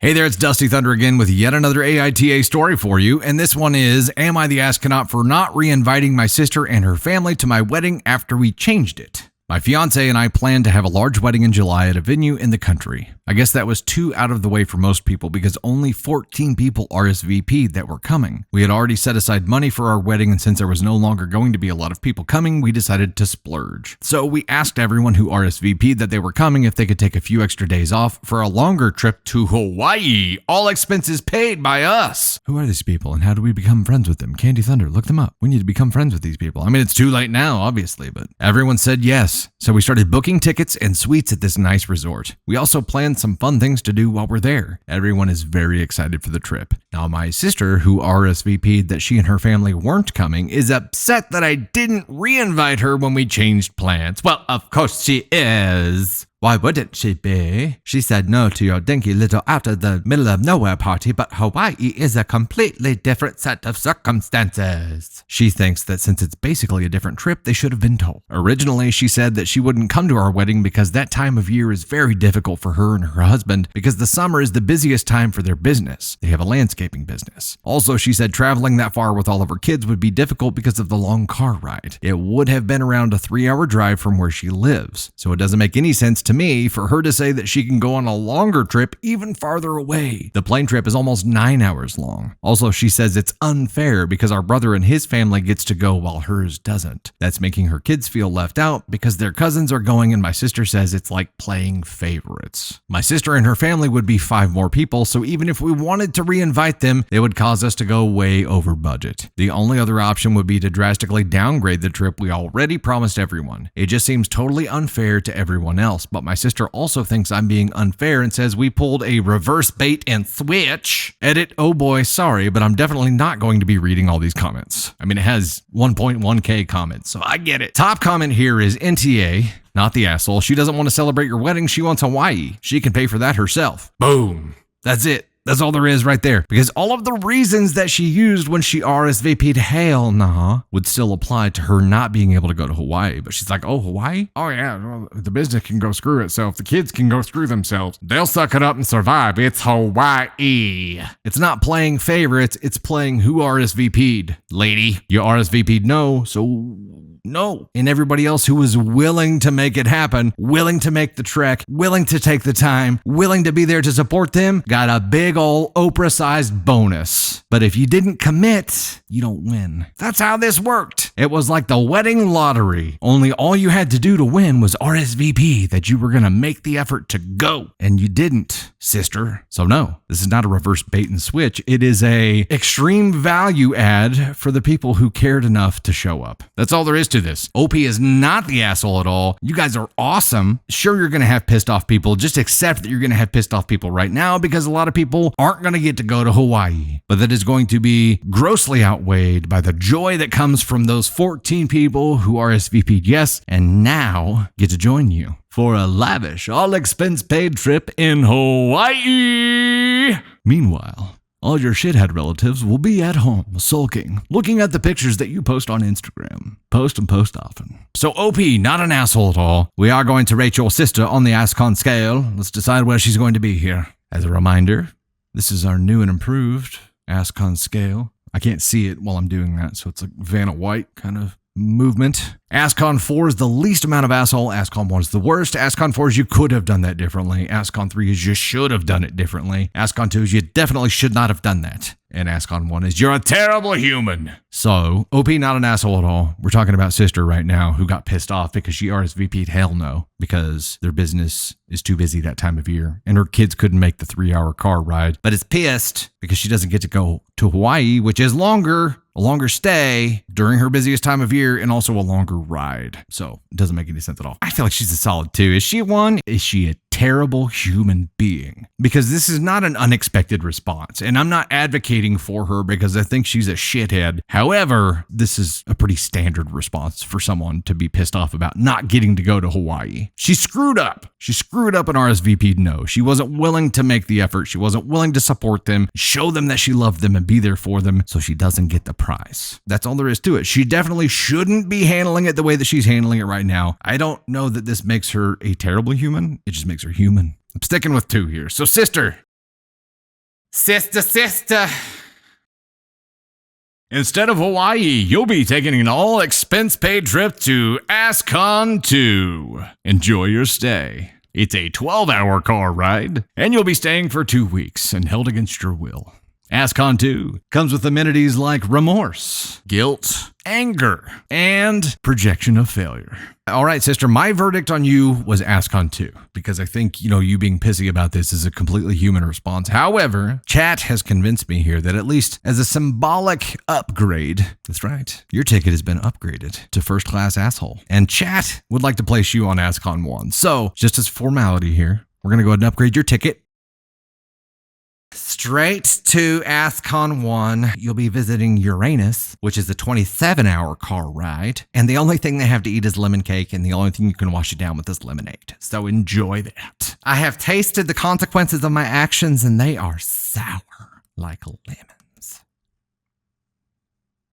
Hey there, it's Dusty Thunder again with yet another AITA story for you, and this one is, am I the astronaut for not reinviting my sister and her family to my wedding after we changed it? My fiance and I planned to have a large wedding in July at a venue in the country. I guess that was too out of the way for most people because only 14 people RSVP'd that were coming. We had already set aside money for our wedding, and since there was no longer going to be a lot of people coming, we decided to splurge. So we asked everyone who RSVP'd that they were coming if they could take a few extra days off for a longer trip to Hawaii, all expenses paid by us. Who are these people and how do we become friends with them? Candy Thunder, look them up. We need to become friends with these people. I mean, it's too late now, obviously, but everyone said yes. So we started booking tickets and suites at this nice resort. We also planned some fun things to do while we're there. Everyone is very excited for the trip. Now, my sister, who RSVP'd that she and her family weren't coming, is upset that I didn't reinvite her when we changed plans. Well, of course she is. Why wouldn't she be? She said no to your dinky little out of the middle of nowhere party, but Hawaii is a completely different set of circumstances. She thinks that since it's basically a different trip, they should have been told. Originally, she said that she wouldn't come to our wedding because that time of year is very difficult for her and her husband because the summer is the busiest time for their business. They have a landscaping business. Also, she said traveling that far with all of her kids would be difficult because of the long car ride. It would have been around a 3-hour drive from where she lives, so it doesn't make any sense to me for her to say that she can go on a longer trip even farther away. The plane trip is almost 9 hours long. Also, she says it's unfair because our brother and his family gets to go while hers doesn't. That's making her kids feel left out because their cousins are going, and my sister says it's like playing favorites. My sister and her family would be 5 more people, so even if we wanted to reinvite them, it would cause us to go way over budget. The only other option would be to drastically downgrade the trip we already promised everyone. It just seems totally unfair to everyone else, but my sister also thinks I'm being unfair and says we pulled a reverse bait and switch. Edit, oh boy, sorry, but I'm definitely not going to be reading all these comments. I mean, it has 1.1k comments, so I get it. Top comment here is NTA, not the asshole. She doesn't want to celebrate your wedding. She wants Hawaii. She can pay for that herself. Boom. That's it. That's all there is right there. Because all of the reasons that she used when she RSVP'd hell nah would still apply to her not being able to go to Hawaii. But she's like, oh, Hawaii? Oh, yeah, well, the business can go screw itself. The kids can go screw themselves. They'll suck it up and survive. It's Hawaii. It's not playing favorites. It's playing who RSVP'd. Lady, you RSVP'd no, so no. And everybody else who was willing to make it happen, willing to make the trek, willing to take the time, willing to be there to support them, got a big old Oprah-sized bonus. But if you didn't commit, you don't win. That's how this worked. It was like the wedding lottery. Only all you had to do to win was RSVP that you were going to make the effort to go. And you didn't, sister. So no, this is not a reverse bait and switch. It is a extreme value add for the people who cared enough to show up. That's all there is to this. OP is not the asshole at all. You guys are awesome. Sure, you're going to have pissed off people. Just accept that you're going to have pissed off people right now because a lot of people aren't going to get to go to Hawaii. But that is going to be grossly outweighed by the joy that comes from those 14 people who RSVP'd yes and now get to join you for a lavish, all-expense-paid trip in Hawaii. Meanwhile, all your shithead relatives will be at home, sulking, looking at the pictures that you post on Instagram. Post and post often. So OP, not an asshole at all. We are going to rate your sister on the ascon scale. Let's decide where she's going to be here. As a reminder, this is our new and improved ascon scale. I can't see it while I'm doing that, so it's like Vanna White kind of movement. ascon 4 is the least amount of asshole. ascon 1 is the worst. ascon 4 is you could have done that differently. ascon 3 is you should have done it differently. ascon 2 is you definitely should not have done that. And ascon 1 is you're a terrible human. So, OP not an asshole at all. We're talking about sister right now who got pissed off because she RSVP'd hell no because their business is too busy that time of year and her kids couldn't make the 3-hour car ride, but is pissed because she doesn't get to go to Hawaii, which is longer, a longer stay during her busiest time of year and also a longer ride. So it doesn't make any sense at all. I feel like she's a solid 2. Is she a 1? Is she a terrible human being? Because this is not an unexpected response, and I'm not advocating for her because I think she's a shithead. However, this is a pretty standard response for someone to be pissed off about not getting to go to Hawaii. She screwed up. She screwed up and RSVP'd no. She wasn't willing to make the effort. She wasn't willing to support them, show them that she loved them and be there for them, so she doesn't get the prize. That's all there is to it. She definitely shouldn't be handling it the way that she's handling it right now. I don't know that this makes her a terrible human. It just makes her human. I'm sticking with 2 here. So sister, Sister. Instead of Hawaii, you'll be taking an all-expense-paid trip to Ascon 2. Enjoy your stay. It's a 12-hour car ride, and you'll be staying for 2 weeks and held against your will. Ascon 2 comes with amenities like remorse, guilt, anger, and projection of failure. All right, sister, my verdict on you was Ascon 2, because I think, you being pissy about this is a completely human response. However, chat has convinced me here that at least as a symbolic upgrade, that's right, your ticket has been upgraded to first class asshole. And chat would like to place you on Ascon 1. So, just as formality here, we're going to go ahead and upgrade your ticket. Straight to Ascon 1, you'll be visiting Uranus, which is a 27-hour car ride. And the only thing they have to eat is lemon cake, and the only thing you can wash it down with is lemonade. So enjoy that. I have tasted the consequences of my actions, and they are sour like lemon.